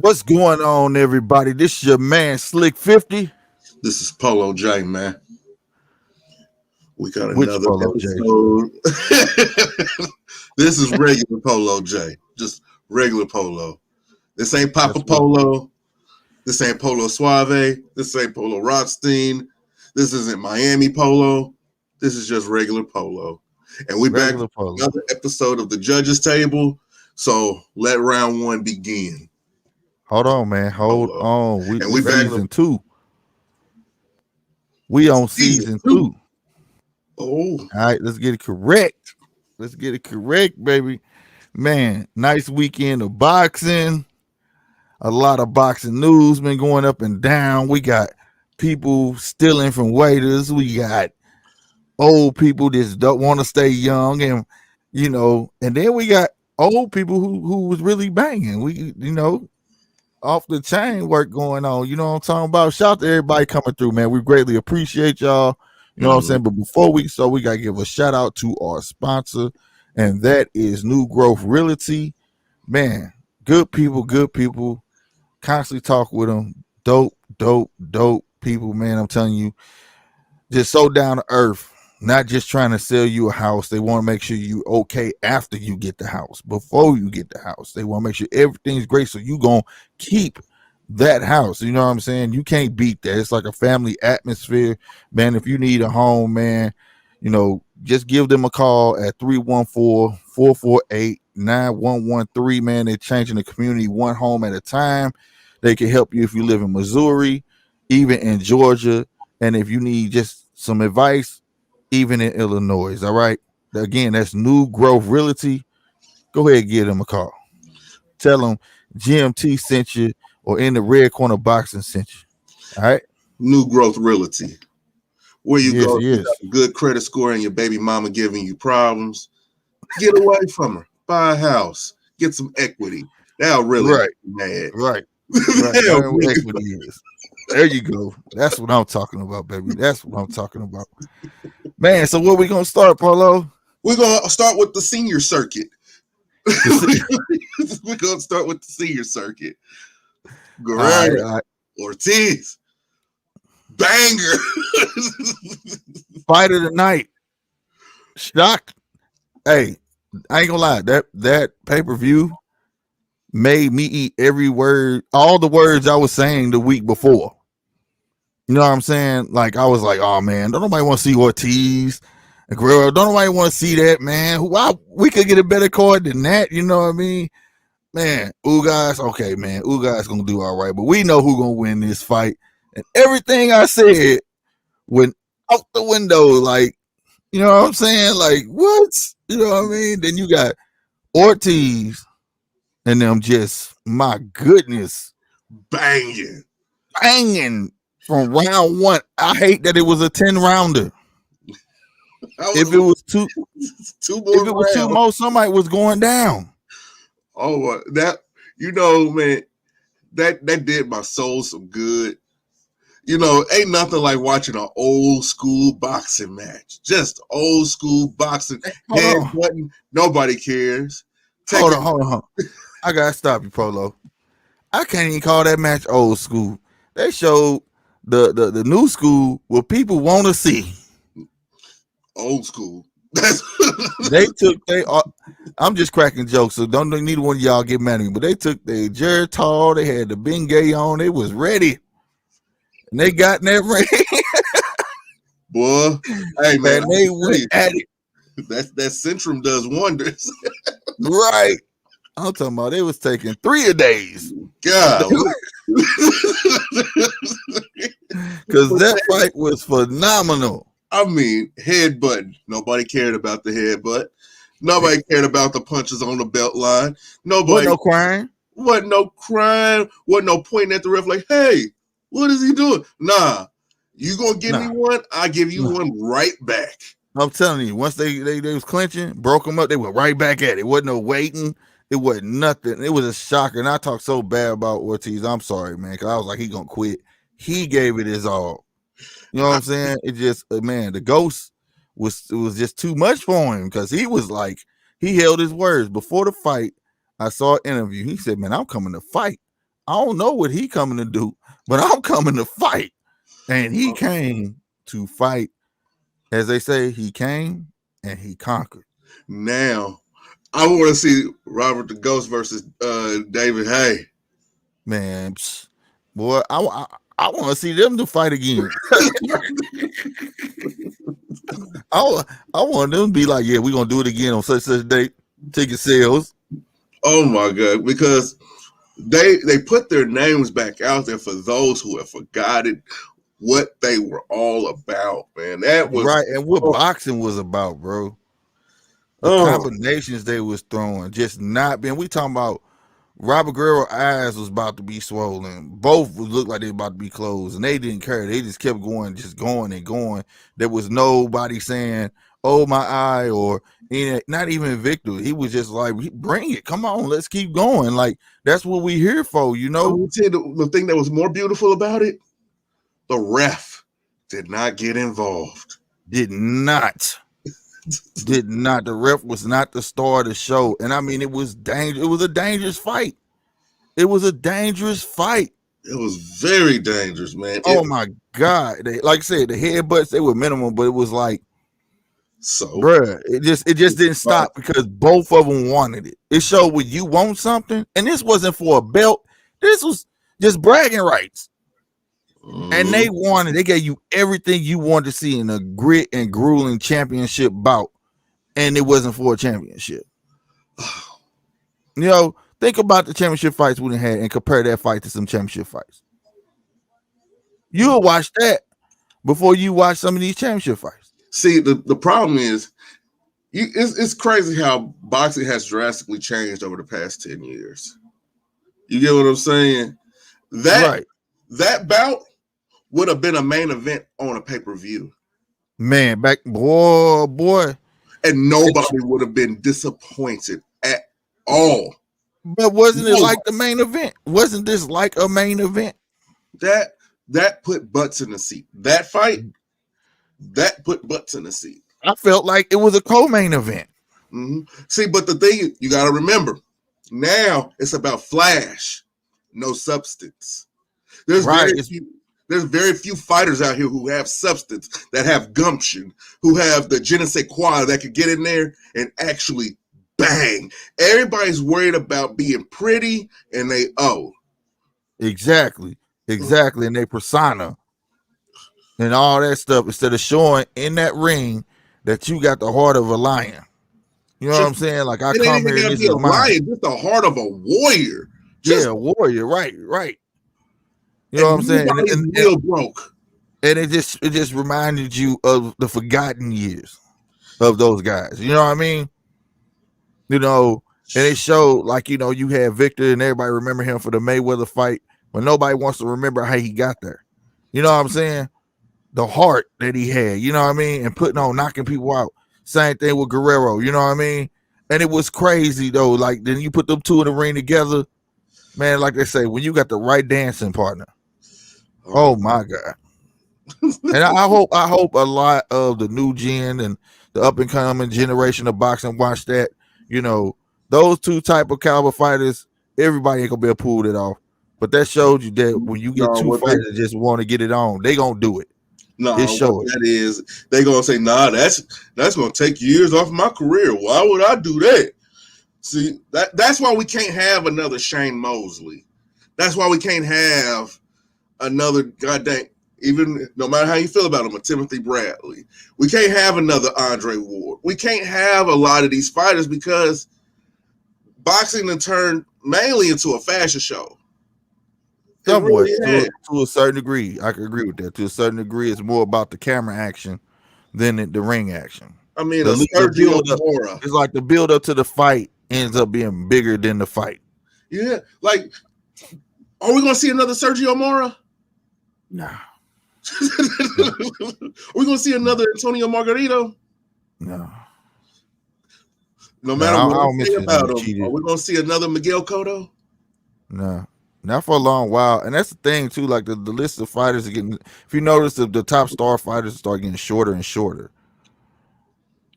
What's going on, everybody? This is your man Slick 50. This is Polo J, man. We got Which another Polo J? episode. This is regular Polo J, just regular Polo. This ain't Papa That's what. Polo. This ain't Polo Suave. This ain't Polo Rothstein. This isn't Miami Polo. This is just regular Polo. And we back Regular with Polo. another episode of the Judges Table. So let round one begin. Hold on, man. Hold Polo. on. We And we back season 2. We on season 2. Oh, All right, let's get it correct. Let's get it correct, baby. Man, nice weekend of boxing. A lot of boxing news been going up and down. We got people stealing from waiters. We got old people just don't want to stay young, and and then we got old people who was really banging. Off the chain work going on. You know what I'm talking about? Shout out to everybody coming through, man. We greatly appreciate y'all. You know what I'm saying? But before we got to give a shout out to our sponsor, and that is New Growth Realty. Man, good people. Constantly talk with them. Dope people, man. I'm telling you, just so down to earth. Not just trying to sell you a house. They want to make sure you okay after you get the house. Before you get the house, they want to make sure everything's great. So you gonna keep that house. You know what I'm saying? You can't beat that. It's like a family atmosphere, man. If you need a home, man, just give them a call at 314-448-9113. Man, they're changing the community one home at a time. They can help you if you live in Missouri, even in Georgia, and if you need just some advice, even in Illinois. All right. Again, that's New Growth Realty. Go ahead and give them a call. Tell them GMT sent you, or in the red corner boxing sent you. All right. New Growth Realty. Where you go, Yes. you got a good credit score and your baby mama giving you problems. Get away from her. Buy a house. Get some equity. That'll really make you mad. Right. Learn what equity is. There you go. That's what I'm talking about, baby. That's what I'm talking about. Man, so where we gonna start, Polo? We're gonna start with the senior circuit. We're gonna start with the senior circuit. Guerrero, all right. Ortiz, banger. Fight of the night. Shocked. Hey, I ain't gonna lie. That pay-per-view made me eat every word, all the words I was saying the week before. You know what I'm saying? Like, I was like, oh man, don't nobody want to see Ortiz and Guerrero. Don't nobody want to see that, man. We could get a better card than that. You know what I mean? Man, Ugas, okay, man. Ugas gonna do all right, but we know who gonna win this fight. And everything I said went out the window. Like, you know what I'm saying? Like, what? You know what I mean? Then you got Ortiz and them just, my goodness, banging from round one. I hate that it was a 10-rounder. If it was two more, somebody was going down. Oh, man, that did my soul some good. Ain't nothing like watching an old school boxing match. Just old school boxing. Head button. Nobody cares. Hold on. I gotta stop you, Polo. I can't even call that match old school. They showed the new school what people want to see. Old school. I'm just cracking jokes, so don't need one of y'all get mad at me. But they took their Geritol, they had the Bengay on, they was ready. And they got in that ring. Boy, hey man, they went at it. That Centrum does wonders. Right. I'm talking about they was taking 3 a days. God. Because that fight was phenomenal. I mean, headbutt. Nobody cared about the headbutt. Nobody cared about the punches on the belt line. Nobody. Wasn't no crying. Wasn't no crying. Wasn't no pointing at the ref like, hey, what is he doing? Nah. You gonna give me one? I give you one right back. I'm telling you, once they was clinching, broke them up, they went right back at it. It wasn't no waiting. It wasn't nothing. It was a shocker. And I talked so bad about Ortiz. I'm sorry, man, because I was like, he gonna quit. He gave it his all. You know what I'm saying? It just, man, the ghost was just too much for him, because he was like, he held his words. Before the fight, I saw an interview. He said, man, I'm coming to fight. I don't know what he coming to do, but I'm coming to fight. And he came to fight. As they say, he came and he conquered. Now, I want to see Robert the Ghost versus David Hay. Man, boy, I want to see them to fight again. I want them to be like, yeah, we're gonna do it again on such date. Ticket sales. Oh my god! Because they put their names back out there for those who have forgotten what they were all about, man. That was Right, and what boxing was about, bro. The combinations they was throwing, just not being. We talking about Robert Guerrero's eyes was about to be swollen. Both looked like they were about to be closed, and they didn't care. They just kept going, just going and going. There was nobody saying, "Oh my eye," or not even Victor. He was just like, "Bring it, come on, let's keep going." Like that's what we here for, you know. I would say the thing that was more beautiful about it, the ref did not get involved. Did not. The ref was not the star of the show, and I mean it was dangerous. It was a dangerous fight. It was a dangerous fight. It was very dangerous, man. Oh my god! Like I said, the headbutts they were minimal, but it was like, so, bruh, it just didn't stop because both of them wanted it. It showed when you want something, and this wasn't for a belt. This was just bragging rights. And they gave you everything you wanted to see in a grit and grueling championship bout, and it wasn't for a championship. You know, think about the championship fights we had and compare that fight to some championship fights. You'll watch that before you watch some of these championship fights. See, the problem is, it's crazy how boxing has drastically changed over the past 10 years. You get what I'm saying? That bout would have been a main event on a pay-per-view. Man, boy. And nobody would have been disappointed at all. But wasn't it like the main event? Wasn't this like a main event? That put butts in the seat. That fight, that put butts in the seat. I felt like it was a co-main event. Mm-hmm. See, but the thing you got to remember, now it's about flash, no substance. There's very few fighters out here who have substance, that have gumption, who have the je ne sais quoi that could get in there and actually bang. Everybody's worried about being pretty and they owe. Exactly. And they persona and all that stuff instead of showing in that ring that you got the heart of a lion. You know what I'm saying? Like I come here and this is lion, just the heart of a warrior. A warrior, right. You know what I'm saying? And broke. And it just reminded you of the forgotten years of those guys. You know what I mean? You know, and it showed like, you know, you had Victor and everybody remember him for the Mayweather fight, but nobody wants to remember how he got there. You know what I'm saying? The heart that he had, you know what I mean? And putting on, knocking people out. Same thing with Guerrero, you know what I mean? And it was crazy though. Like then you put them two in the ring together, man, like they say, when you got the right dancing partner. Oh my God. And I hope a lot of the new gen and the up and coming generation of boxing watch that. You know, those two type of caliber fighters, everybody ain't gonna be able to pull it off. But that showed you that when you get two fighters that just want to get it on, they gonna do it. No, that is they gonna say, nah, that's gonna take years off my career. Why would I do that? See, that's why we can't have another Shane Mosley. That's why we can't have another goddamn, even no matter how you feel about him, a Timothy Bradley. We can't have another Andre Ward. We can't have a lot of these fighters because boxing has turned mainly into a fashion show. Somewhat, to a certain degree, I can agree with that. To a certain degree, it's more about the camera action than the ring action. I mean, it's like the build up to the fight ends up being bigger than the fight. Yeah, like, are we gonna see another Sergio Mora? Nah. Are we gonna see another Antonio Margarito? No. No matter what I say about him, are we gonna see another Miguel Cotto? No. Not for a long while. And that's the thing too, like the list of fighters are getting, if you notice, the top star fighters start getting shorter and shorter.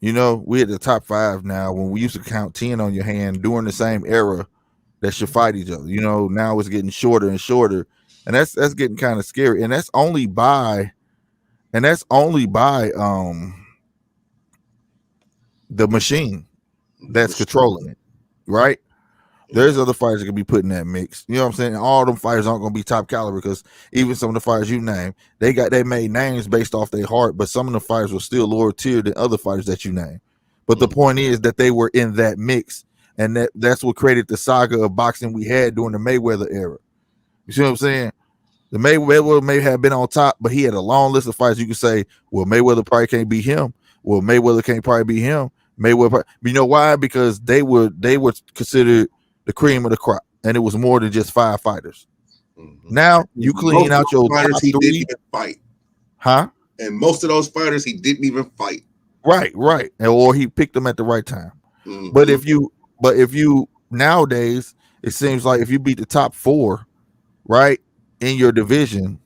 You know, we at the top 5 now when we used to count 10 on your hand during the same era. that should fight each other. Now it's getting shorter and shorter, and that's getting kind of scary. And that's only by the machine that's controlling it, right? There's Yeah. other fighters that can be put in that mix. You know what I'm saying? All them fighters aren't going to be top caliber because even some of the fighters you name, they made names based off their heart, but some of the fighters were still lower tier than other fighters that you name. But the point is that they were in that mix, and that's what created the saga of boxing we had during the Mayweather era. You see what I'm saying? The Mayweather may have been on top, but he had a long list of fights. You could say, well, Mayweather probably can't beat him. Well, Mayweather can't probably beat him. You know why? Because they were considered the cream of the crop, and it was more than just 5 fighters. Now you clean Most of out your those fighters top he didn't three, even fight, huh? and most of those fighters he didn't even fight. Right, or he picked them at the right time. Mm-hmm. But if you nowadays, it seems like if you beat the top 4, right, in your division,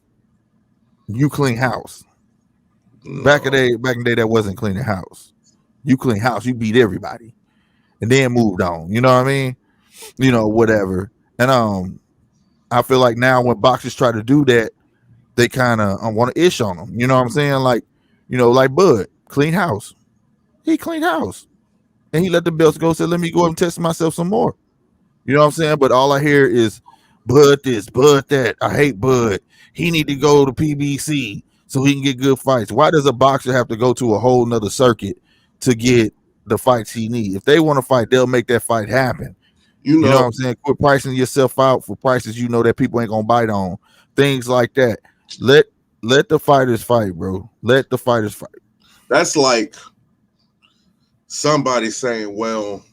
you clean house. Back in the day, that wasn't cleaning house. You clean house, you beat everybody, and then moved on. You know what I mean? Whatever. And I feel like now when boxers try to do that, they kind of want to ish on them. You know what I'm saying? Like Bud, clean house. He cleaned house, and he let the belts go. Said, "Let me go and test myself some more." You know what I'm saying? But all I hear is Bud this, Bud that. I hate Bud. He need to go to PBC so he can get good fights. Why does a boxer have to go to a whole nother circuit to get the fights he needs? If they want to fight, they'll make that fight happen. You know what I'm saying? Quit pricing yourself out for prices that people ain't gonna bite on. Things like that. Let the fighters fight, bro. Let the fighters fight. That's like somebody saying, well,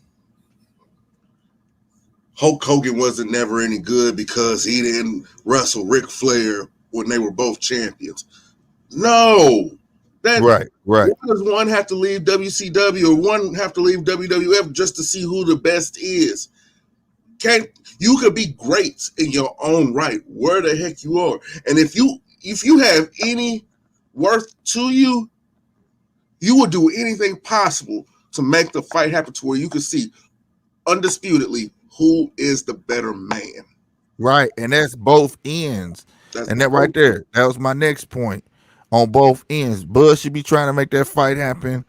Hulk Hogan wasn't never any good because he didn't wrestle Ric Flair when they were both champions. No. Right. Why does one have to leave WCW or one have to leave WWF just to see who the best is? You could be great in your own right, where the heck you are. And if you have any worth to you, you will do anything possible to make the fight happen to where you can see undisputedly who is the better man. Right. And that's both ends. That right there, that was my next point. On both ends, Bud should be trying to make that fight happen.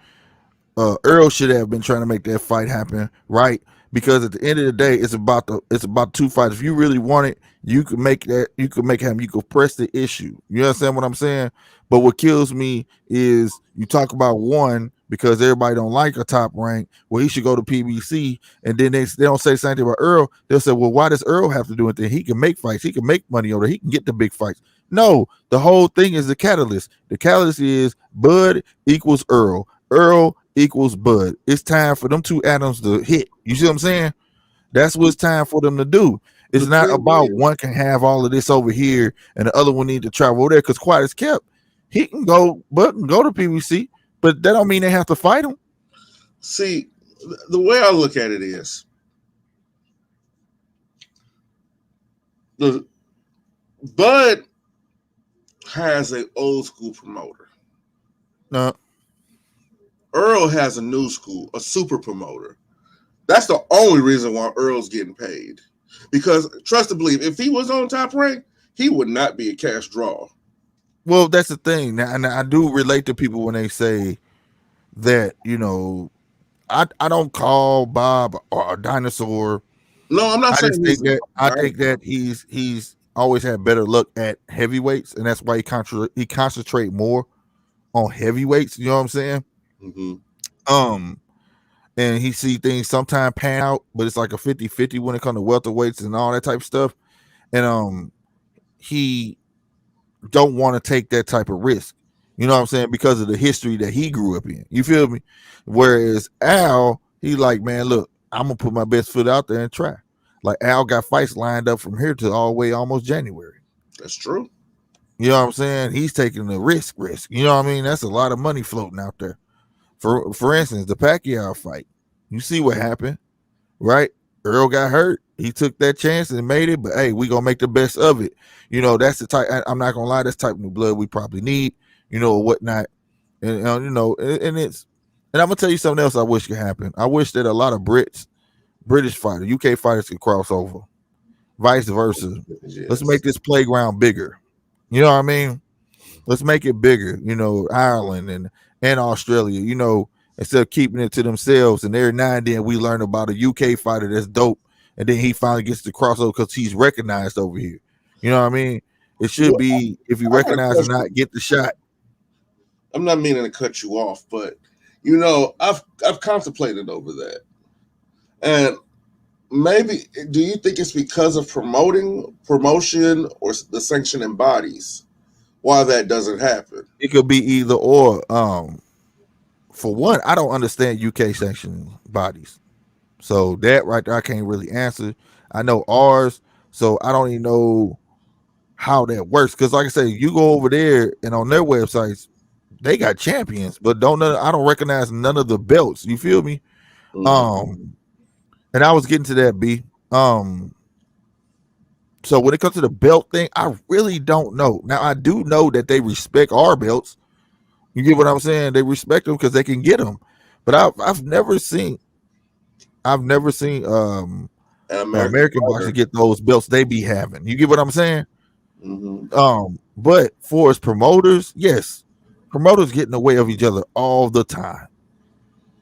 Earl should have been trying to make that fight happen, right? Because at the end of the day, it's about 2 fights. If you really want it, you could make that. You could make him. You could press the issue. You understand what I'm saying? But what kills me is you talk about one because everybody don't like a top rank. Well, he should go to PBC, and then they don't say something about Earl. They'll say, well, why does Earl have to do anything? He can make fights. He can make money over there. He can get the big fights. No, the whole thing is the catalyst. The catalyst is Bud equals Earl. Earl equals Bud. It's time for them two atoms to hit. You see what I'm saying? That's what it's time for them to do. It's not about one can have all of this over here and the other one need to travel over there. Because quiet as kept, he can go, Bud can go to PBC, but that don't mean they have to fight him. See, the way I look at it is the Bud has an old school promoter. No. Earl has a new school, a super promoter. That's the only reason why Earl's getting paid. Because trust and believe, if he was on Top Rank, he would not be a cash draw. Well, that's the thing. Now, and I do relate to people when they say that, I don't call Bob a dinosaur. No, I'm not saying that. I think that he's always had better luck at heavyweights, and that's why he concentrate more on heavyweights. You know what I'm saying? Mm-hmm. And he see things sometimes pan out, but it's like a 50-50 when it comes to welterweights and all that type of stuff. And he don't want to take that type of risk. You know what I'm saying? Because of the history that he grew up in. You feel me? Whereas Al, he like, man, look, I'm gonna put my best foot out there and try. Like Al got fights lined up from here to all the way almost January. That's true. You know what I'm saying? He's taking the risk. You know what I mean? That's a lot of money floating out there. For instance, the PACQUIAO fight. You see what happened, right? Earl got hurt. He took that chance and made it, but hey, we gonna make the best of it. That's the type. I'm not gonna lie, that's the type of new blood we probably need. Or whatnot, and and I'm gonna tell you something else. I wish could happen. I wish that a lot of Brits British fighter, UK fighters can cross over, vice versa. Let's make Yes. this playground bigger. You know what I mean? Let's make it bigger. Ireland and Australia. Instead of keeping it to themselves, and every now and then we learn about a UK fighter that's dope, and then he finally gets to cross over because he's recognized over here. You know what I mean? It should Well, be if you I got a recognize or question. not, get the shot. I'm not meaning to cut you off, but I've contemplated over that, and maybe do you think it's because of promotion or the sanctioning bodies why that doesn't happen? It could be either or. For one, I don't understand UK sanctioning bodies. So that right there, I can't really answer. I know ours, so I don't even know how that works. Because like I say, you go over there and on their websites, they got champions, but I don't recognize none of the belts. You feel me? Mm-hmm. Um, and I was getting to that B. So when it comes to the belt thing, I really don't know. Now I do know that they respect our belts. You get what I'm saying? They respect them because they can get them. But I've never seen An American American boxers fighter. get those belts they be having. You get what I'm saying? Mm-hmm. But for as promoters, yes, promoters get in the way of each other all the time.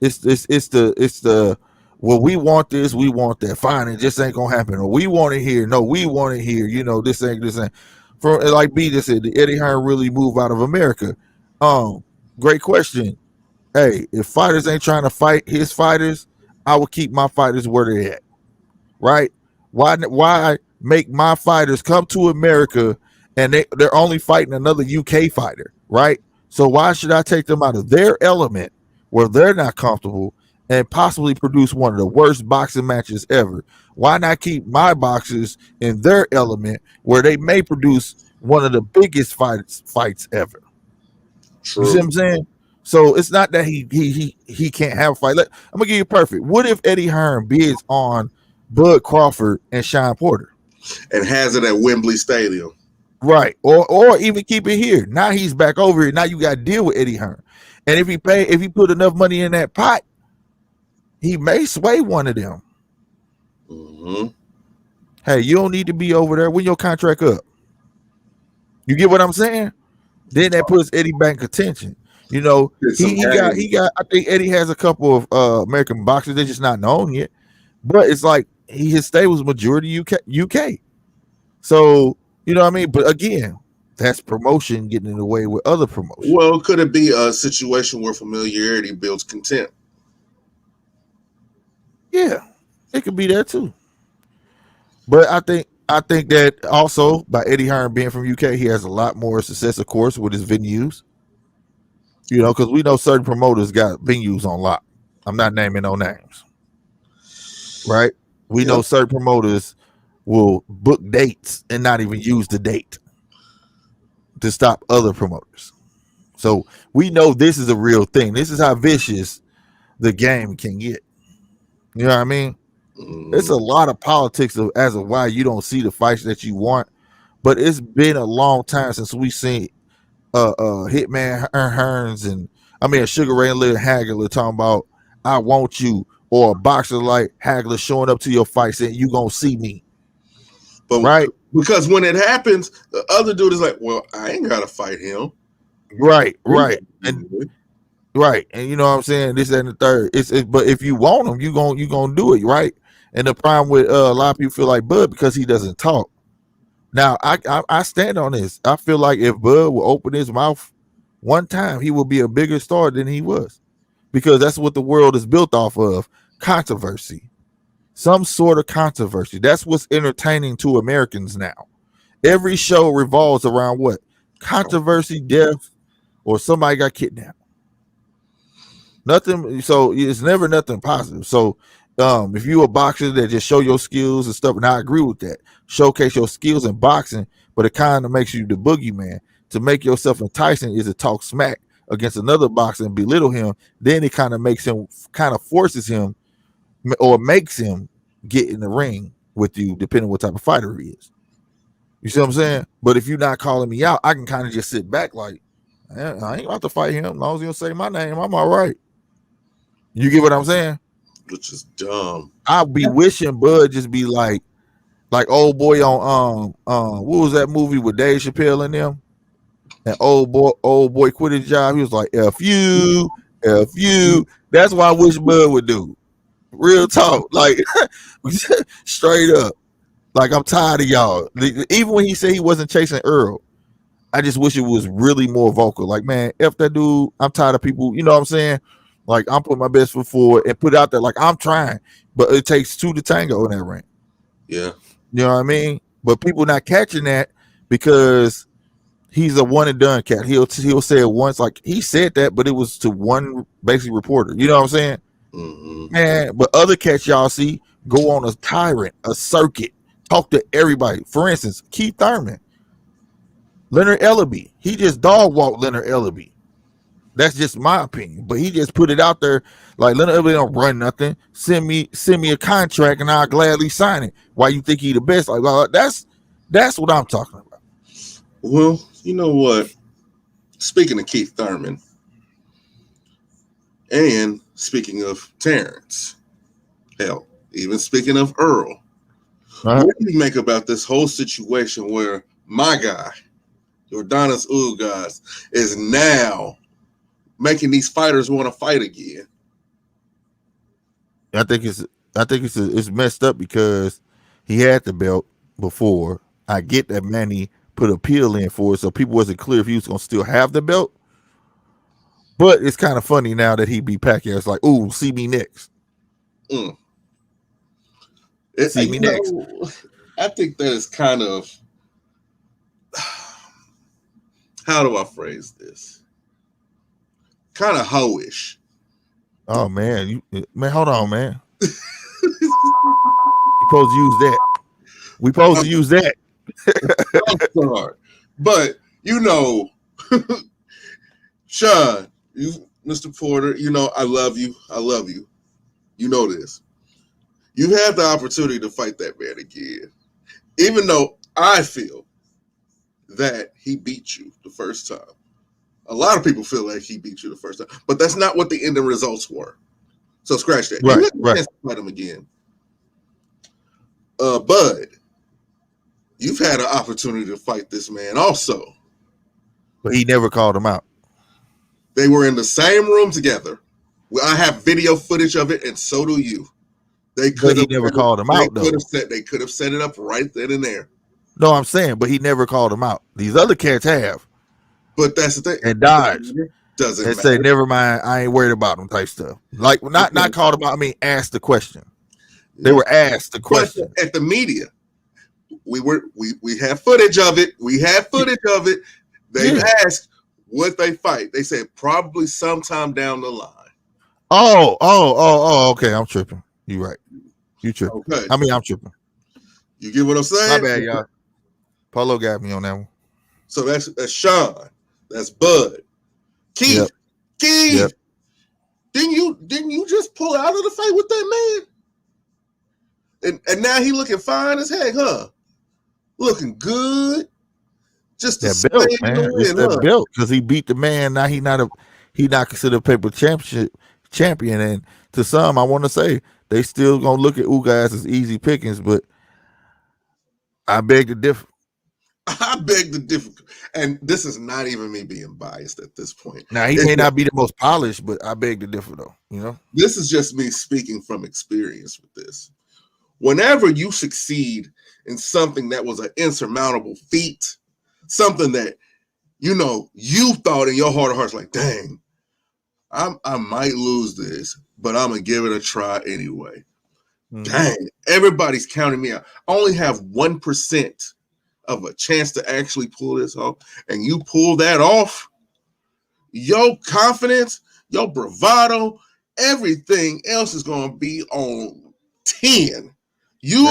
It's the well, we want this, we want that. Fine, it just ain't gonna happen. Or we want it here. No, we want it here. This ain't. For like B just said, did Eddie Hearn really move out of America? Great question. Hey, if fighters ain't trying to fight his fighters, I would keep my fighters where they're at. Right? Why make my fighters come to America and they're only fighting another UK fighter, right? So why should I take them out of their element where they're not comfortable and possibly produce one of the worst boxing matches ever? Why not keep my boxers in their element where they may produce one of the biggest fights ever? You see what True. I'm saying? So it's not that he can't have a fight. I'm gonna give you perfect. What if Eddie Hearn bids on Bud Crawford and Sean Porter? And has it at Wembley Stadium. Right. Or even keep it here. Now he's back over here. Now you got to deal with Eddie Hearn. And if he put enough money in that pot, he may sway one of them. Mm-hmm. Hey, you don't need to be over there when your contract up. You get what I'm saying? Then that puts Eddie back in contention. You know, Did some he got I think Eddie has a couple of American boxers, they're just not known yet. But it's like his stable's majority UK. So, you know what I mean? But again, that's promotion getting in the way with other promotion. Well, could it be a situation where familiarity builds contempt? Yeah, it could be that too. But I think that also by Eddie Hearn being from UK, he has a lot more success, of course, with his venues. Because we know certain promoters got venues on lock. I'm not naming no names, right? We know Yep. certain promoters will book dates and not even use the date to stop other promoters. So we know this is a real thing. This is how vicious the game can get. You know what I mean? It's Mm-hmm. a lot of politics as of why you don't see the fights that you want. But it's been a long time since we seen Hitman Hearns and Sugar Ray and Little Hagler talking about I want you, or a boxer like Hagler showing up to your fight saying you gonna see me, But right? because when it happens, the other dude is like, "Well, I ain't gotta fight him." Right, We right, gonna and do it. right, and you know what I'm saying. This and the third. But if you want him, you gonna do it, right? And the problem with a lot of people feel like Bud because he doesn't talk. Now I stand on this. I feel like if Bud will open his mouth one time, he will be a bigger star than he was because that's what the world is built off of: controversy, some sort of controversy. That's what's entertaining to Americans now. Every show revolves around what? Controversy, death, or somebody got kidnapped. Nothing. So it's never nothing positive. So if you a boxer that just show your skills and stuff, and I agree with that, showcase your skills in boxing, but it kind of makes you the boogeyman. To make yourself enticing is to talk smack against another boxer and belittle him. Then it kind of forces him or makes him get in the ring with you, depending what type of fighter he is. You see what I'm saying? But if you're not calling me out, I can kind of just sit back like, I ain't about to fight him. As long as you don't say my name, I'm all right. You get what I'm saying? which is dumb. I'll be wishing Bud just be like old boy on what was that movie with Dave Chappelle in them? And old boy quit his job. He was like, F you, F you. That's what I wish Bud would do. Real talk. Like straight up. Like I'm tired of y'all. Even when he said he wasn't chasing Earl, I just wish it was really more vocal. Like, man, F that dude. I'm tired of people, you know what I'm saying? Like I'm putting my best foot forward and put it out there. Like I'm trying. But it takes two to tango in that ring. Yeah. You know what I mean? But people not catching that because he's a one and done cat. He'll say it once, like he said that, but it was to one basic reporter. You know what I'm saying? Mm-hmm. Man, but other cats y'all see go on a tyrant, a circuit, talk to everybody. For instance, Keith Thurman, Leonard Ellaby, he just dog walked Leonard Ellaby. That's just my opinion, but he just put it out there like Leonard Ellaby don't run nothing. Send me a contract and I'll gladly sign it. Why you think he the best? Like, well, that's what I'm talking about. Well, you know what? Speaking of Keith Thurman, and speaking of Terrence, hell, even speaking of Earl, what do you make about this whole situation where my guy, Jordanis Ugas, is now making these fighters want to fight again? I think it's messed up because he had the belt before. I get that Manny put an appeal in for it, so people wasn't clear if he was gonna still have the belt. But it's kind of funny now that he beat Pacquiao. It's like, ooh, see me next. See me next. I think that is kind of, how do I phrase this? Kind of hoish. Oh man, hold on, man. You supposed to use that. We supposed to use that. I'm sorry, but you know, Sean, Mr. Porter, you know I love you. I love you. You know this. You have the opportunity to fight that man again, even though I feel that he beat you the first time. A lot of people feel like he beat you the first time, but that's not what the ending results were. So scratch that. Right, you have a chance to fight him again. Bud, you've had an opportunity to fight this man also. But he never called him out. They were in the same room together. I have video footage of it, and so do you. They could have never called him out, though. They could have set it up right then and there. No, I'm saying, but he never called him out. These other cats have. But that's the thing. And dodged. Doesn't and matter. Say, never mind, I ain't worried about them type stuff. Like, not called about, I mean, asked the question. They were asked the question. At the media, we have footage of it. We have footage of it. They asked what they fight. They said probably sometime down the line. Okay. I'm tripping. You right. You tripping. Okay. I mean, I'm tripping. You get what I'm saying? My bad, y'all. Polo got me on that one. So that's Sean. That's Bud. Keith. Keith. Yep. Didn't you just pull out of the fight with that man? And now he looking fine as heck, huh? Looking good. Just that belt, man. It's that belt because he beat the man. Now he not considered a paper champion. And to some, I want to say they still gonna look at Ugas as easy pickings, but I beg to differ. And this is not even me being biased at this point. Now he may not be the most polished, but I beg to differ, though. You know, this is just me speaking from experience with this. Whenever you succeed in something that was an insurmountable feat, something that you thought in your heart of hearts, like, dang, I might lose this, but I'm gonna give it a try anyway. Mm-hmm. Dang, everybody's counting me out. I only have 1% of a chance to actually pull this off, and you pull that off, your confidence, your bravado, everything else is gonna be on 10. You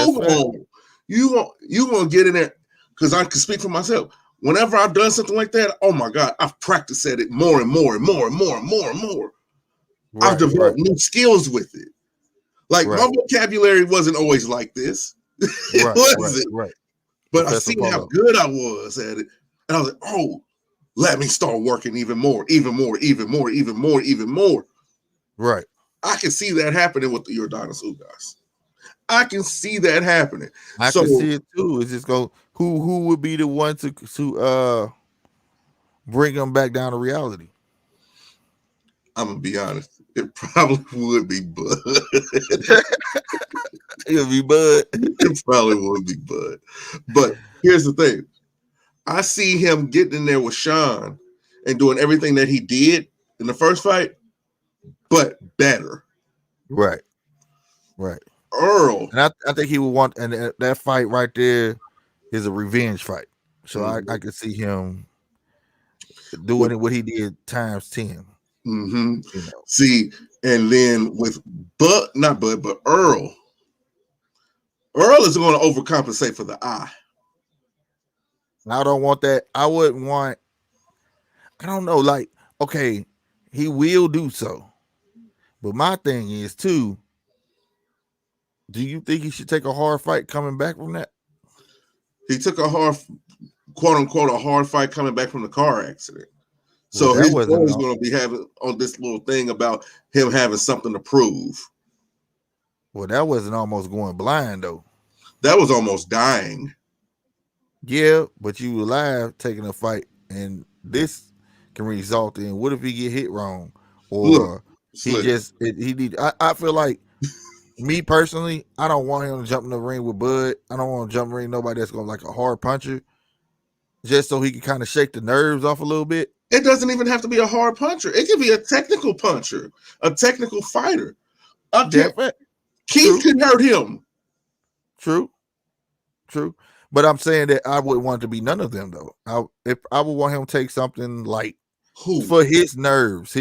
gonna get in there, because I can speak for myself. Whenever I've done something like that, oh my God, I've practiced at it more and more and more and more and more and more. I've developed new skills with it. Like my vocabulary wasn't always like this. It wasn't. Right. But I seen how good I was at it. And I was like, oh, let me start working even more, even more, even more, even more, even more. Right. I can see that happening with the Jordanis Ugas. I can see that happening. I can So see it too. It's just go who would be the one to bring them back down to reality. I'm gonna be honest. It probably would be Bud. It'll be Bud. It probably would be Bud. But here's the thing. I see him getting in there with Sean and doing everything that he did in the first fight, but better. Right. Right. Earl. And I think he would want, and that fight right there is a revenge fight. So I could see him doing what he did times 10. Mm-hmm. You know. See, and then with not Bud, but Earl. Earl is going to overcompensate for the eye. I don't want that. I wouldn't want. I don't know. Like, okay, he will do so, but my thing is too. Do you think he should take a hard fight coming back from that? He took a hard, quote unquote, a hard fight coming back from the car accident. So Well, he's always going to be having on this little thing about him having something to prove. Well, that wasn't almost going blind though. That was almost dying. Yeah, but you were alive taking a fight, and this can result in what if he get hit wrong, or he need. I feel like me personally, I don't want him to jump in the ring with Bud. I don't want to jump in the ring nobody that's going like a hard puncher, just so he can kind of shake the nerves off a little bit. It doesn't even have to be a hard puncher. It can be a technical puncher, a technical fighter. Keith can hurt him. True. But I'm saying that I wouldn't want it to be none of them though. I would want him to take something light for his nerves.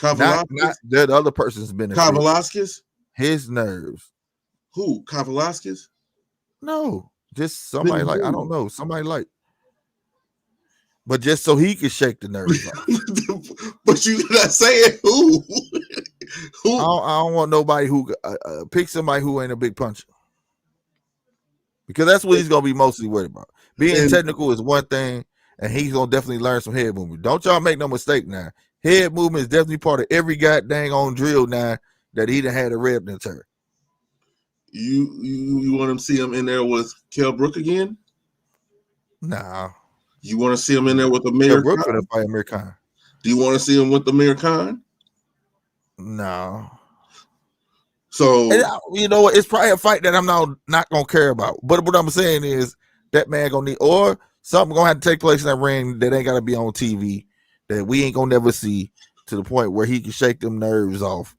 Not that other person's benefit. Kavalaskis? His nerves. Who? Kavalaskis? No, just somebody like I don't know, somebody like. But just so he can shake the nerves off. But you're not saying who. Who? I don't want nobody who pick somebody who ain't a big puncher. Because that's what he's gonna be mostly worried about. Being technical is one thing, and he's gonna definitely learn some head movement. Don't y'all make no mistake now. Head movement is definitely part of every goddamn on drill now that he done had a rep in turn. You want to see him in there with Kell Brook again? Nah. You want to see him in there with Amir Brook Khan? For the fight Amir Khan. Do you want to see him with Amir Khan? No. So and, you know what? It's probably a fight that I'm not gonna care about. But what I'm saying is that man gonna need, or something gonna have to take place in that ring that ain't gotta be on TV that we ain't gonna never see, to the point where he can shake them nerves off.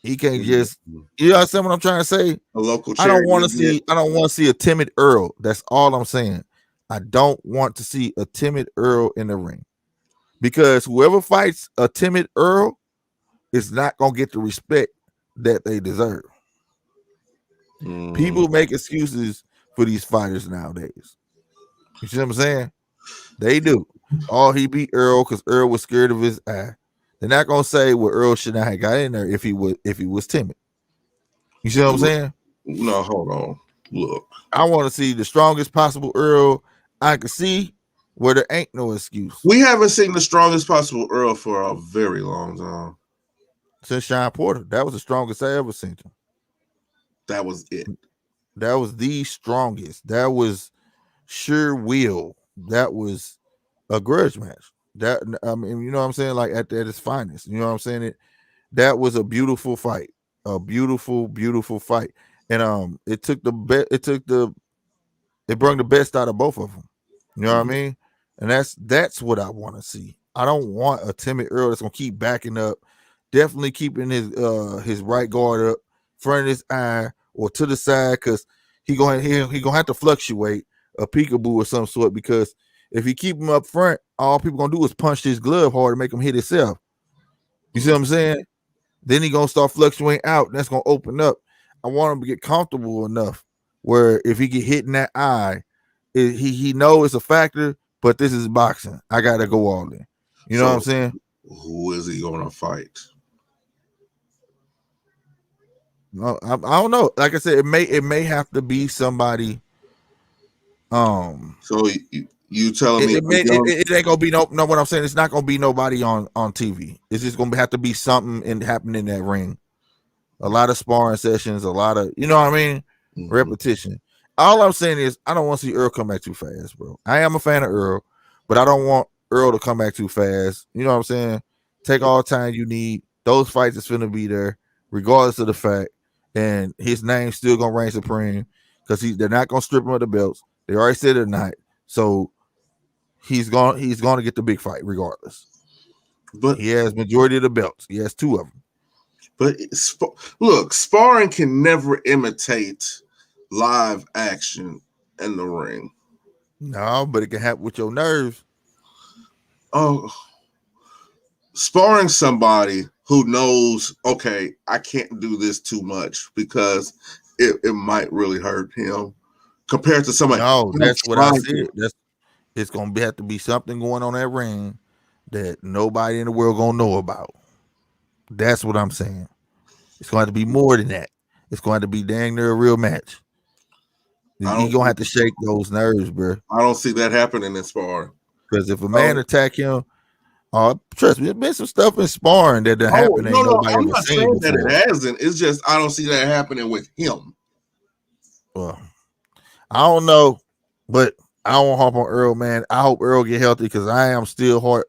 He can't just, you understand what I'm trying to say? A local. I don't want to see a timid Earl. That's all I'm saying. I don't want to see a timid Earl in the ring, because whoever fights a timid Earl is not gonna get the respect that they deserve. People make excuses for these fighters nowadays. You see what I'm saying? They do. Oh, he beat Earl because Earl was scared of his eye. They're not gonna say, well, Earl should not have got in there if he was timid. You see what I'm saying? No, hold on. Look, I want to see the strongest possible Earl I can see, where there ain't no excuse. We haven't seen the strongest possible Earl for a very long time. Since Sean Porter, that was the strongest I ever seen him. That was it. That was the strongest. That was sure will. That was a grudge match. That, I mean, you know what I'm saying? Like at its finest. You know what I'm saying? That was a beautiful fight. A beautiful, beautiful fight. And it brought the best out of both of them. You know what I mean? And that's what I want to see. I don't want a timid Earl that's gonna keep backing up, definitely keeping his right guard up, front of his eye or to the side, because he gonna have to fluctuate a peekaboo or some sort, because if you keep him up front, all people gonna do is punch his glove hard and make him hit himself. You see what I'm saying? Then he gonna start fluctuating out, and that's gonna open up. I want him to get comfortable enough where if he get hit in that eye, he know it's a factor, but this is boxing. I gotta go all in. You know what I'm saying? Who is he gonna fight? No, I don't know. Like I said, it may have to be somebody. So You telling me It ain't gonna be no. What I'm saying, it's not gonna be nobody on TV. It's just gonna have to be something and happen in that ring. A lot of sparring sessions, a lot of, you know what I mean, repetition. All I'm saying is I don't want to see Earl come back too fast, bro. I am a fan of Earl, but I don't want Earl to come back too fast. You know what I'm saying? Take all the time you need. Those fights is finna be there, regardless of the fact, and his name's still gonna reign supreme because they're not gonna strip him of the belts. They already said they're not, so he's gonna get the big fight regardless. But he has majority of the belts. He has 2 of them. But look, sparring can never imitate live action in the ring. No, but it can happen with your nerves. Oh, sparring somebody who knows, okay, I can't do this too much because it might really hurt him compared to somebody. No, that's what I said. It's gonna have to be something going on that ring that nobody in the world gonna know about. That's what I'm saying. It's going to be more than that. It's going to be dang near a real match. You're gonna have to shake those nerves, bro. I don't see that happening in sparring. Because if a man attack him, trust me, there's been some stuff in sparring that happened. No, I'm not saying that it hasn't. It's just I don't see that happening with him. Well, I don't know, but I don't hop on Earl, man. I hope Earl get healthy because I am still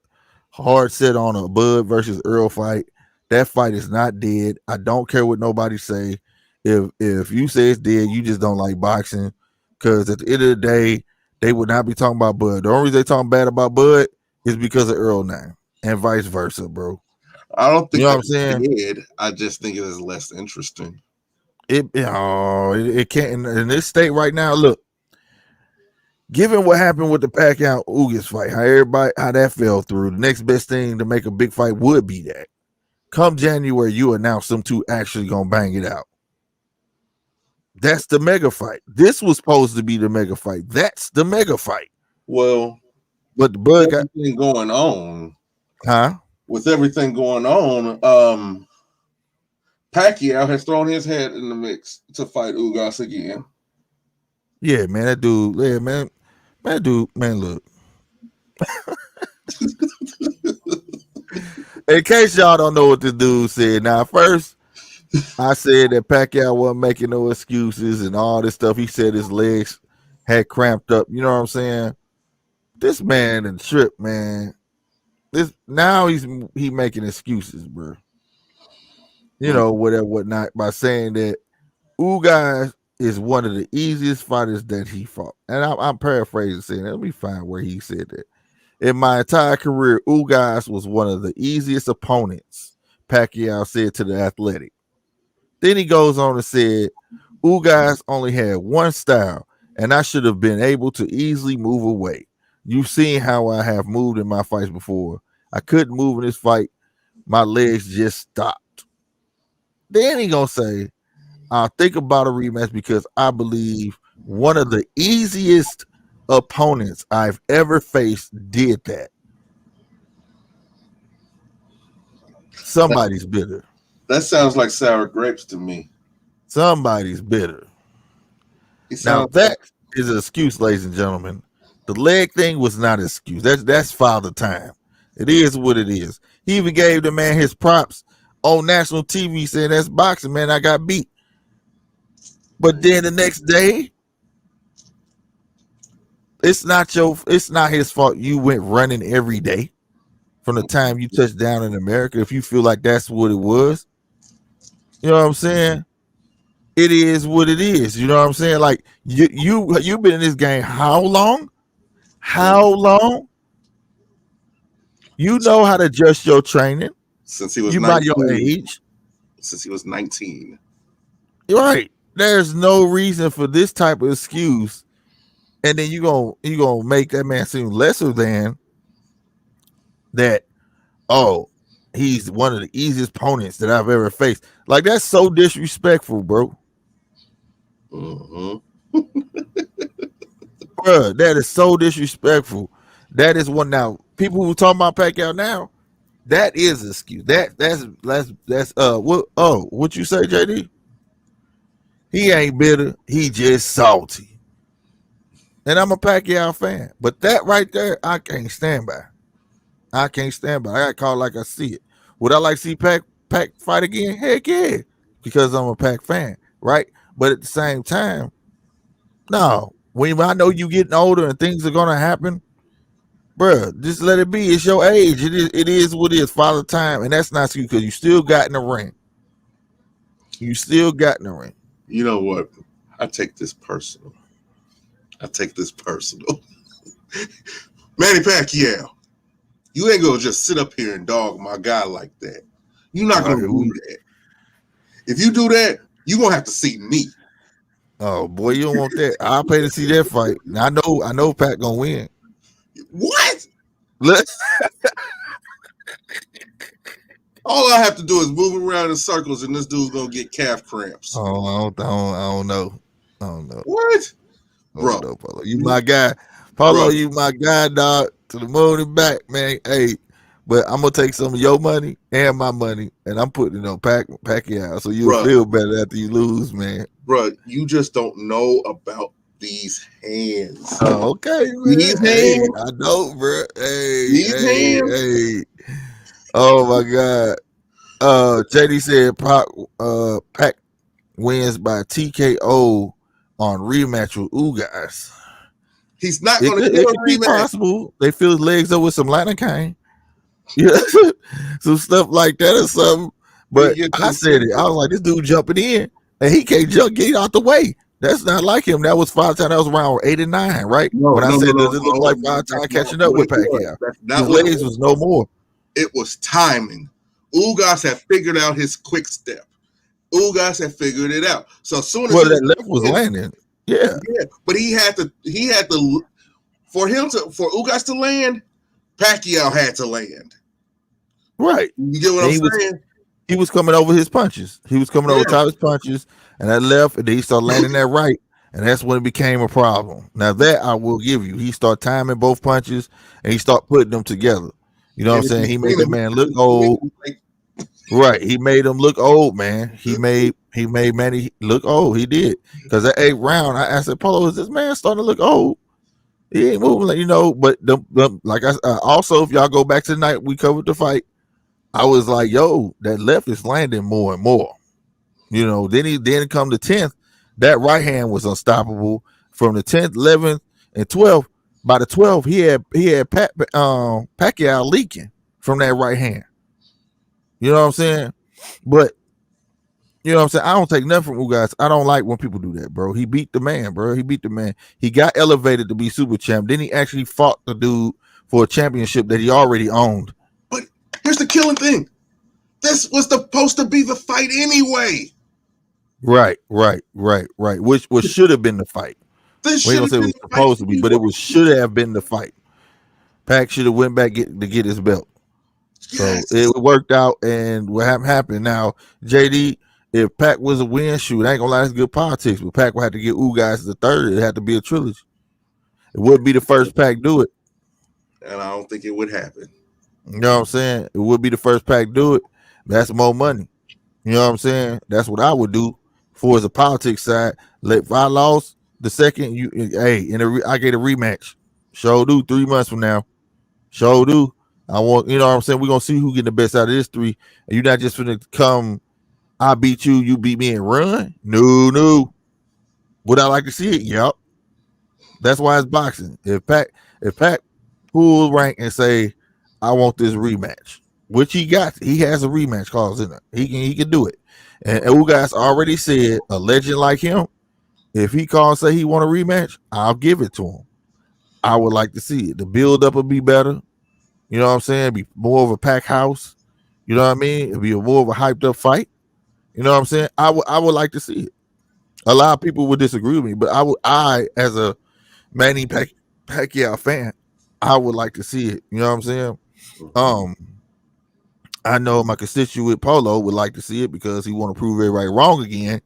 hard set on a Bud versus Earl fight. That fight is not dead. I don't care what nobody say. If you say it's dead, you just don't like boxing. Because at the end of the day, they would not be talking about Bud. The only reason they talking bad about Bud is because of Earl now, and vice versa, bro. I don't think you know what I'm saying. Dead. I just think it is less interesting. It can't in this state right now. Look, given what happened with the Pacquiao Ugas fight, how that fell through, the next best thing to make a big fight would be that. Come January, you announce them 2 actually gonna bang it out. That's the mega fight. This was supposed to be the mega fight. That's the mega fight. Well, but the Bud got everything going on. Huh? With everything going on, Pacquiao has thrown his head in the mix to fight Ugas again. Yeah, man, that dude. Yeah, man, look. In case y'all don't know what this dude said, now first I said that Pacquiao wasn't making no excuses and all this stuff. He said his legs had cramped up. You know what I'm saying? This man and trip, man. This now he's making excuses, bro. You know, whatever, whatnot, by saying that Ugas is one of the easiest fighters that he fought. And I'm paraphrasing saying that. Let me find where he said that. In my entire career, Ugas was one of the easiest opponents, Pacquiao said to the Athletic. Then he goes on and said, Ugas only had one style, and I should have been able to easily move away. You've seen how I have moved in my fights before. I couldn't move in this fight. My legs just stopped. Then he gonna say, I'll think about a rematch because I believe one of the easiest opponents I've ever faced did that. Somebody's bitter. That sounds like sour grapes to me. Somebody's bitter. Now that is an excuse, ladies and gentlemen. The leg thing was not an excuse. That's father time. It is what it is. He even gave the man his props on national TV saying that's boxing, man. I got beat. But then the next day, it's not his fault you went running every day from the time you touched down in America. If you feel like that's what it was, you know what I'm saying? It is what it is. You know what I'm saying? Like you've been in this game how long? How long? You know how to adjust your training since he was you 19. by your age. Since he was 19. Right. There's no reason for this type of excuse. And then you gonna make that man seem lesser than that. Oh, he's one of the easiest opponents that I've ever faced. Like that's so disrespectful, bro. Bruh, that is so disrespectful. That is one. Now people who talk about Pacquiao now, that is an excuse. That's what you say, JD? He ain't bitter. He just salty. and I'm a Pacquiao fan. But that right there, I can't stand by. I can't stand by. I got called like I see it. Would I like to see Pac fight again? Heck yeah, because I'm a Pac fan, right? But at the same time, no. When I know you getting older and things are gonna happen, bruh, just let it be. It's your age. It is what it is. Father time, and that's not you because you still got in the ring. You still got in the ring. You know what? I take this personal. I take this personal. Manny Pacquiao, you ain't gonna just sit up here and dog my guy like that. You're not All gonna right, do that. If you do that, you're gonna have to see me. oh boy, you don't want that. I'll pay to see that fight. Now, I know Pat gonna win. What? Let All I have to do is move around in circles, and this dude's gonna get calf cramps. Oh, I don't know. I don't know. What, I don't bro? know, Polo. You my guy. Polo, Bro, you my guy, dog. To the moon and back, man. Hey, but I'm gonna take some of your money and my money, and I'm putting it on Pacquiao, so you'll bro, feel better after you lose, man. bro. You just don't know about these hands. Oh, okay, man. These Hey, hands. I know, bro. Hey, These hey, hands. hey. Oh my God. JD said Pac wins by TKO on rematch with Ugas. He's not It gonna could get it a could be rematch. possible. They fill his legs up with some lidocaine. Yeah. Some stuff like that or something. He But gets I some said it. I was like, this dude jumping in and he can't jump, get out the way. That's not like him. That was 5 times. That was around 8 and 9, right? no, When I no, no, said, no, does it look no. like 5 times That's not catching up what with it was. Pacquiao? That's His not what it legs was. was no more. It was timing. Ugas had figured out his quick step. Ugas had figured it out. So as soon as Well, he was that left was in, landing. Yeah. yeah, but he had to for Ugas to land, Pacquiao had to land. Right. You get what And I'm he was saying? he was coming over his punches. He was coming over Yeah. top of his punches, and that left, and then he started landing that right, and that's when it became a problem. Now that I will give you, he started timing both punches, and he started putting them together. You know what I'm And if saying? you He made seen that him, man look old. like, Right. He made him look old, man. He made Manny look old. He did. Because that 8th round, I said, Polo, is this man starting to look old? He ain't moving, like, but like I also, if y'all go back to the night we covered the fight, I was like, yo, that left is landing more and more. Then come the 10th, that right hand was unstoppable from the 10th, 11th, and 12th. By the 12th, he had Pacquiao leaking from that right hand. You know what I'm saying? But you know what I'm saying? I don't take nothing from Ugas. I don't like when people do that, bro. He beat the man, bro. He beat the man. He got elevated to be super champ. Then he actually fought the dude for a championship that he already owned. but here's the killing thing. This was supposed to be the fight anyway. Right. Which should have been the fight. This We ain't should gonna have say it been was the fight supposed to be, but it anyway. was should have been the fight. Pac should have went back to get his belt. So Yes. it worked out, and what happened now, JD. If Pac was a win, shoot, I ain't gonna lie, it's good politics. But Pac would have to get Ugas the third. It had to be a trilogy. It wouldn't be the first Pac do it. And I don't think it would happen. You know what I'm saying? It would be the first Pac do it. That's more money. You know what I'm saying? That's what I would do. For as a politics side, if I lost the second, I get a rematch. Show do 3 months from now. Show do. I want, you know what I'm saying? We're gonna see who getting the best out of this three. And you're not just gonna come, I beat you, you beat me and run. No. Would I like to see it? Yep. That's why it's boxing. If Pac pull rank and say, I want this rematch, which he has a rematch clause in it. He can do it. And Ugas already said a legend like him, if he calls say he want a rematch, I'll give it to him. I would like to see it. The build up would be better. You know what I'm saying? Be more of a pack house. You know what I mean? It'd be more of a hyped up fight. You know what I'm saying? I would like to see it. A lot of people would disagree with me, but I as a Manny Pacquiao fan, I would like to see it. You know what I'm saying? Um, I know my constituent Polo would like to see it because he want to prove everybody wrong again.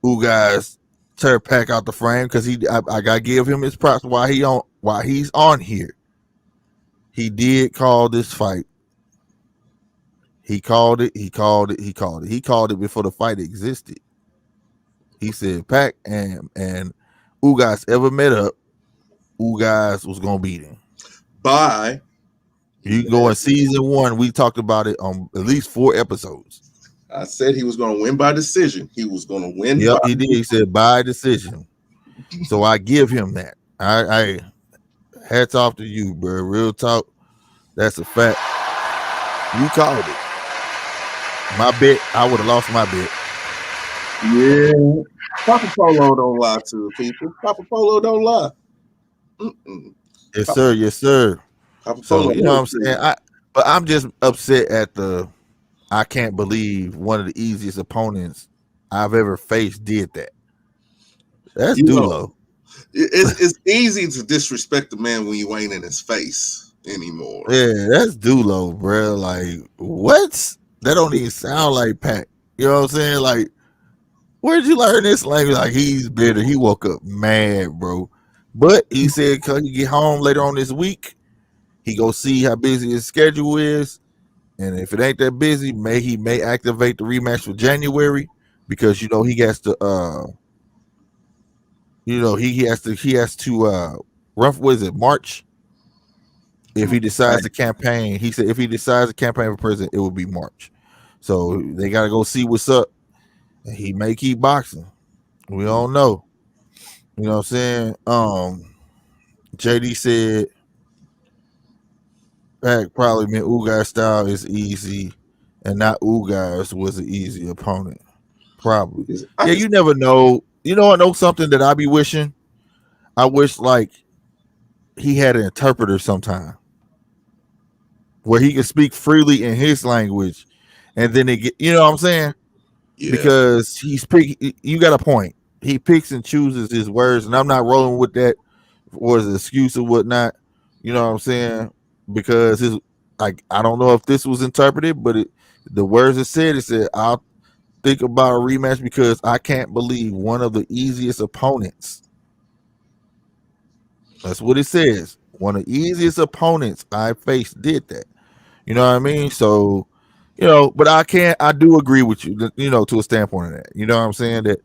Who guys tear Pac out the frame because I gotta give him his props while he's on here. He did call this fight. He called it. He called it. He called it. He called it before the fight existed. He said Pac and Ugas ever met up. Ugas was gonna beat him. Bye. You can go in season 1. We talked about it on at least 4 episodes. I said he was going to win by decision. He was going to win. Yep, he did. He said by decision. So I give him that. I hats off to you, bro. Real talk. That's a fact. You called it. My bet, I would have lost my bet. Yeah. Papa Polo don't lie to the people. Papa Polo don't lie. Yes, sir. Yes, sir. Papa So Polo, you know what I'm saying. But I'm just upset at I can't believe one of the easiest opponents I've ever faced did that. That's Dulo. It's easy to disrespect the man when you ain't in his face anymore. Yeah, that's Dulo, bro. Like, what? That don't even sound like Pac. You know what I'm saying? Like, where'd you learn this language? Like, he's bitter. He woke up mad, bro. But he said, "Cause he get home later on this week, he go see how busy his schedule is, and if it ain't that busy, he may activate the rematch for January because he has to he has to run. What is it? March. If he decides to campaign, he said if he decides to campaign for president, it will be March. So they got to go see what's up. He may keep boxing. We don't know. You know what I'm saying? JD said Pac probably meant Ugas style is easy, and not Ugas was an easy opponent. Probably. Yeah, you never know. You know, I know something that I be wishing. I wish like he had an interpreter sometime where he could speak freely in his language, and then it get, you know what I'm saying? Yeah. Because you got a point. He picks and chooses his words, and I'm not rolling with that for his excuse or whatnot. You know what I'm saying? Because I don't know if this was interpreted, but the words it said, I'll think about a rematch because I can't believe one of the easiest opponents. That's what it says. One of the easiest opponents I faced did that. You know what I mean? So, but I do agree with you, to a standpoint of that. You know what I'm saying? That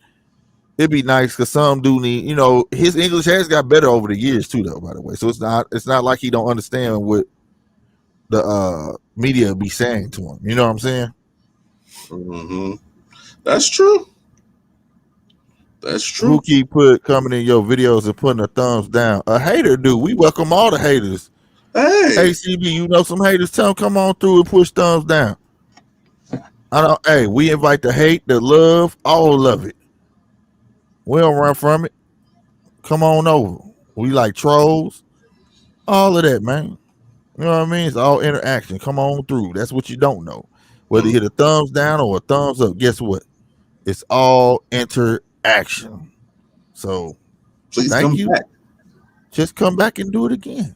it'd be nice because some do need, his English has got better over the years too, though, by the way. So it's not like he don't understand what the media be saying to him. You know what I'm saying? Mm-hmm. That's true. That's true. Who keep coming in your videos and putting a thumbs down? A hater do. We welcome all the haters. Hey, ACB, you know some haters, tell them come on through and push thumbs down. Hey, we invite the hate, the love, all of it. We don't run from it. Come on over. We like trolls. All of that, man. You know what I mean? It's all interaction. Come on through. That's what you don't know. Whether you hit a thumbs down or a thumbs up, guess what? It's all interaction. So please come back. Just come back and do it again.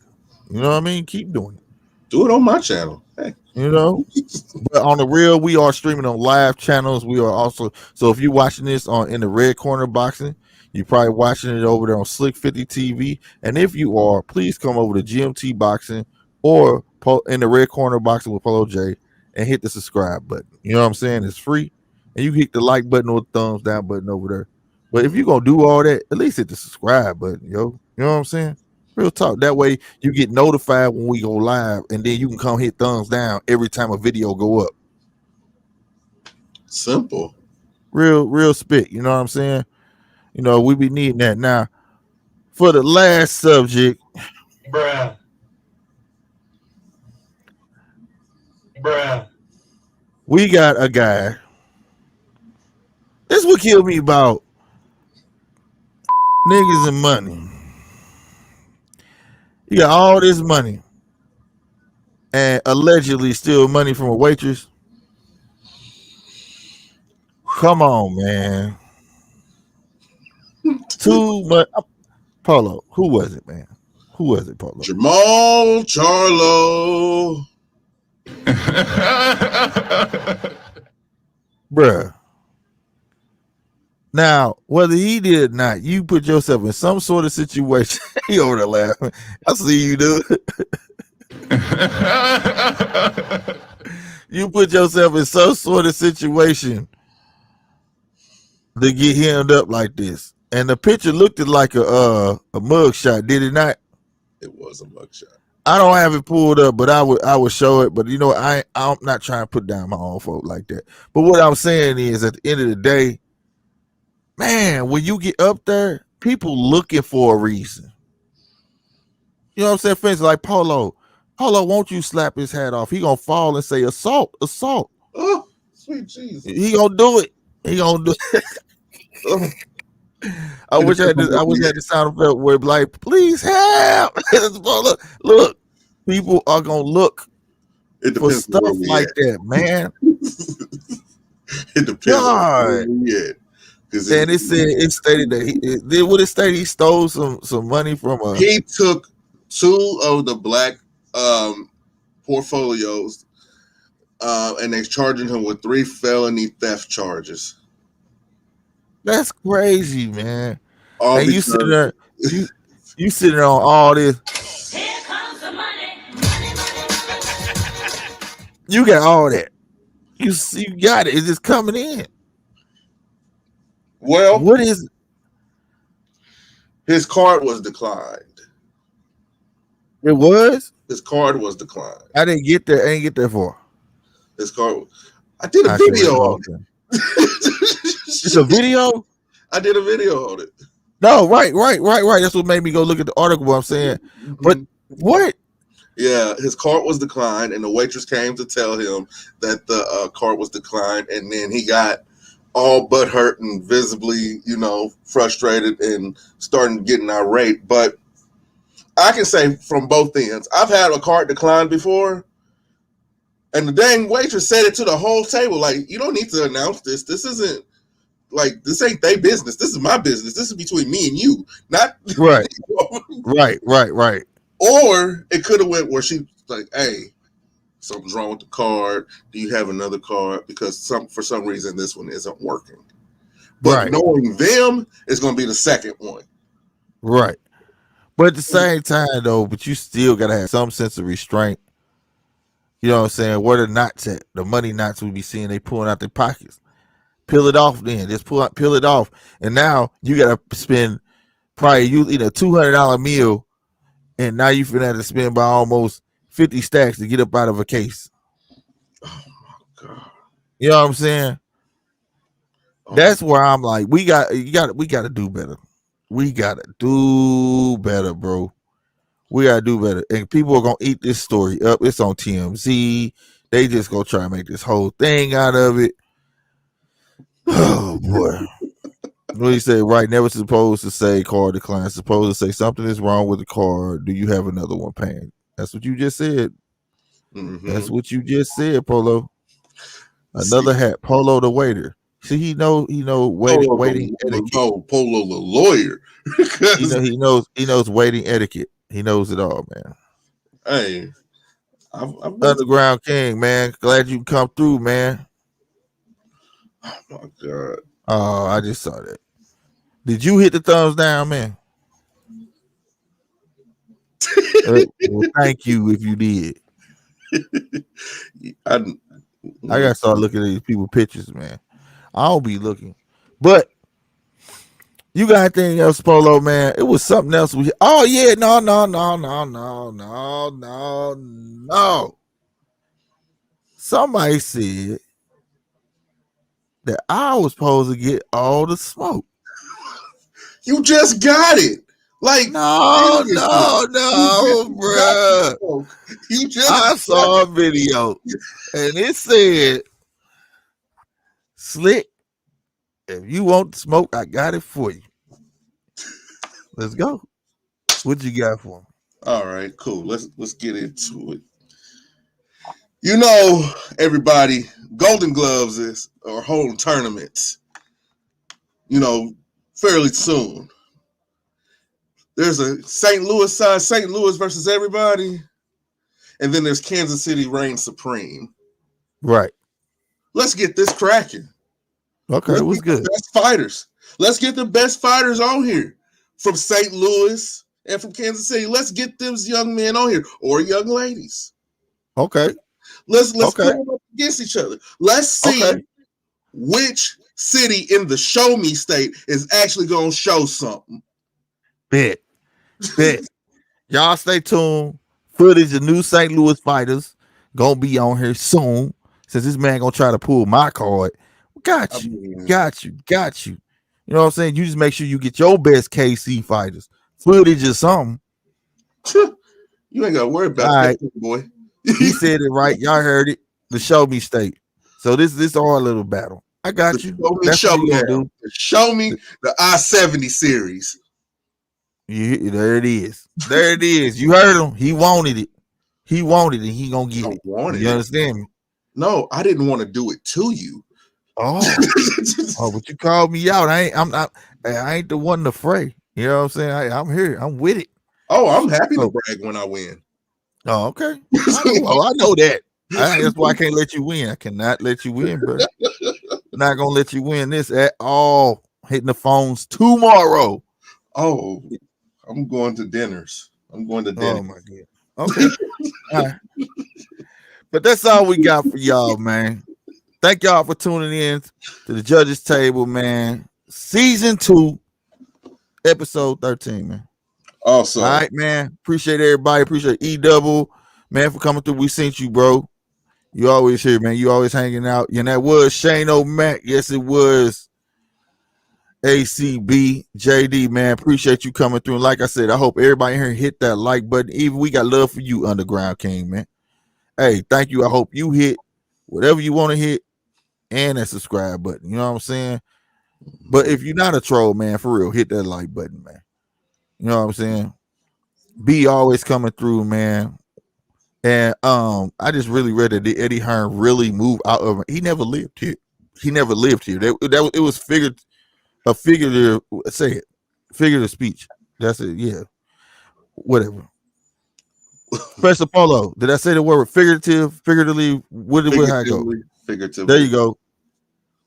You know what I mean? Keep doing it. Do it on my channel. Hey. But on the real, we are streaming on live channels. We are also, so if you're watching this in the Red Corner Boxing, you're probably watching it over there on Slick 50 TV. And if you are, please come over to GMT Boxing or in the Red Corner Boxing with Polo J and hit the subscribe button. You know what I'm saying? It's free. And you hit the like button or the thumbs down button over there. But if you're going to do all that, at least hit the subscribe button, yo. You know what I'm saying? Real talk. That way you get notified when we go live, and then you can come hit thumbs down every time a video go up. Simple. Real spit. You know what I'm saying? We be needing that. Now, for the last subject. Bruh. We got a guy. This what killed me about niggas and money. You got all this money and allegedly steal money from a waitress. Come on, man. Too much. Polo. Who was it, man? Who was it, Polo? Jamal Charlo. Bruh. Now, whether he did or not, you put yourself in some sort of situation. He over there laughing. I see you, dude. You put yourself in some sort of situation to get hemmed up like this. And the picture looked like a mug shot, did it not? It was a mugshot. I don't have it pulled up, but I would show it. But I'm not trying to put down my own folk like that. But what I'm saying is, at the end of the day, man, when you get up there, people looking for a reason. You know what I'm saying? For instance, like Polo. Polo, won't you slap his hat off? He gonna fall and say assault, assault. Oh, sweet Jesus. He gonna do it. He gonna do it. Oh, I it wish I had depends this, on I where wish I we had the sound effect where it be like, please help. look, people are gonna look at. It for depends on where stuff we like at. that, man. It depends on where God. we at. Because And it stated that what it stated, he stole some money from a he took two of the black portfolios, and they're charging him with 3 felony theft charges. that's crazy, man. All And you sitting because there, you you sitting there on all this. Here comes the money. You got all that. You got it. It's just coming in. well, What is his card was declined. it was? His card was declined. I didn't get there. I didn't get there for. His card. I did a I should read video the whole on thing. it. It's a video? I did a video on it. No, right. That's what made me go look at the article. I'm saying, but what? Yeah, his card was declined, and the waitress came to tell him that the card was declined, and then he got all but hurt and visibly, frustrated and starting getting irate. But I can say from both ends, I've had a card declined before, and the dang waitress said it to the whole table, like, you don't need to announce this. This isn't like this ain't their business. This is my business. This is between me and you, not Right. Right. Or it could have went where she's like, "Hey, something's wrong with the card. Do you have another card? Because for some reason this one isn't working." But Right. knowing them, it's going to be the second one. Right. But at the same time, though, but you still gotta have some sense of restraint. You know what I'm saying? Where the knots at? The money knots we be seeing they pulling out their pockets. Peel it off then. Just peel it off. And now you gotta spend probably you eat a $200 meal, and now you finna have to spend by almost 50 stacks to get up out of a case. Oh my God. You know what I'm saying? Oh. That's where I'm like, we gotta do better. We gotta do better, bro. We gotta do better. And people are gonna eat this story up. It's on TMZ. They just gonna try to make this whole thing out of it. Oh boy. What do you say? Right, never supposed to say card decline. Supposed to say something is wrong with the card. Do you have another one paying? That's what you just said. Mm-hmm. That's what you just said, Polo. Another hat, Polo the waiter. See, he know waiting etiquette. No, Polo the lawyer. He knows waiting etiquette. He knows it all, man. Hey, I've been Underground King, man. Glad you come through, man. oh my God. Oh, I just saw that. Did you hit the thumbs down, man? Well, thank you if you did. I gotta start looking at these people pictures, man. I don't be looking, but you got anything else, Polo, man? It was something else. Oh yeah, no. Somebody said that I was supposed to get all the smoke. You just got it. Like No, seriously. bruh. You just I saw a video and it said, Slick, if you want the smoke, I got it for you. Let's go. What you got for me? All right, cool. Let's get into it. You know, everybody, Golden Gloves are holding tournaments, fairly soon. There's a St. Louis side, St. Louis versus everybody, and then there's Kansas City reigns supreme. Right. Let's get this cracking. Okay, it was good. Best fighters. Let's get the best fighters on here from St. Louis and from Kansas City. Let's get those young men on here or young ladies. Okay. Let's put them up against each other. Let's see which city in the show me state is actually going to show something. Bet. Y'all stay tuned. Footage of new St. Louis fighters gonna be on here soon. Since this man gonna try to pull my card. I Got you. mean, Got you. Got you. You know what I'm saying? You just make sure you get your best KC fighters. Footage or something. you ain't gotta worry All about that, right. boy. He said it right. Y'all heard it. The show me state. So this our little battle. I got you. Show me That's all you gonna showdown. do. Show me the I-70 series. There it is. There it is. You heard him. He wanted it. He wanted it. He gonna get I it. wanted You it. understand me? No, I didn't want to do it to you. Oh, but you called me out. I'm not. I ain't the one to fray. You know what I'm saying? I'm here. I'm with it. Oh, I'm happy to Oh, brag when I win. okay. I know that. That's why I can't let you win. I cannot let you win, bro. Not gonna let you win this at all. Hitting the phones tomorrow. Oh, I'm going to dinners. I'm going to dinner. Oh my god. Okay. All right. But that's all we got for y'all, man. Thank y'all for tuning in to the Judges Table, man. Season 2, episode 13, man. Also, All right, man. Appreciate everybody. Appreciate E-Double, man, for coming through. We sent you, bro. You always here, man. You always hanging out. And that was Shane O'Mac. Yes, it was ACB. JD, man. Appreciate you coming through. And like I said, I hope everybody here hit that like button. Even we got love for you, Underground King, man. Hey, thank you. I hope you hit whatever you want to hit and that subscribe button. You know what I'm saying? But if you're not a troll, man, for real, hit that like button, man. You know what I'm saying? B always coming through, man. And I just really read that Eddie Hearn really moved out of. He never lived here. He never lived here. It was figurative. Say it, figurative speech. That's it. Yeah, whatever. Special Polo. Did I say the word figurative? Figuratively. What how it go? figuratively. There you go.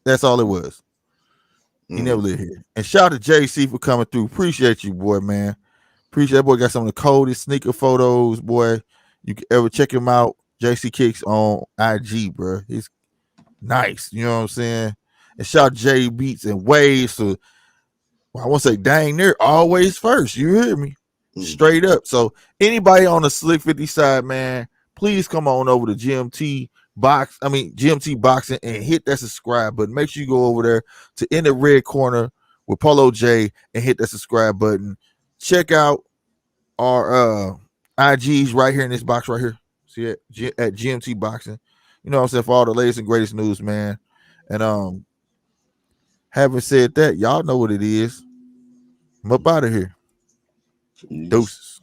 That's all it was. He never lived here. And shout out to JC for coming through. Appreciate you, boy, man. Appreciate that boy. Got some of the coldest sneaker photos, boy. You can ever check him out. JC Kicks on IG, bro. He's nice. You know what I'm saying? And shout out J Beats and Waves. So I want to say, dang, they're always first. You hear me? Straight up. So anybody on the Slick 50 side, man, please come on over to GMT Boxing and hit that subscribe button. Make sure you go over there to In the Red Corner with Polo J and hit that subscribe button. Check out our IGs right here in this box right here. See it at GMT Boxing. You know what I'm saying? For all the latest and greatest news, man. And having said that, y'all know what it is. I'm up out of here. Yes. Deuces.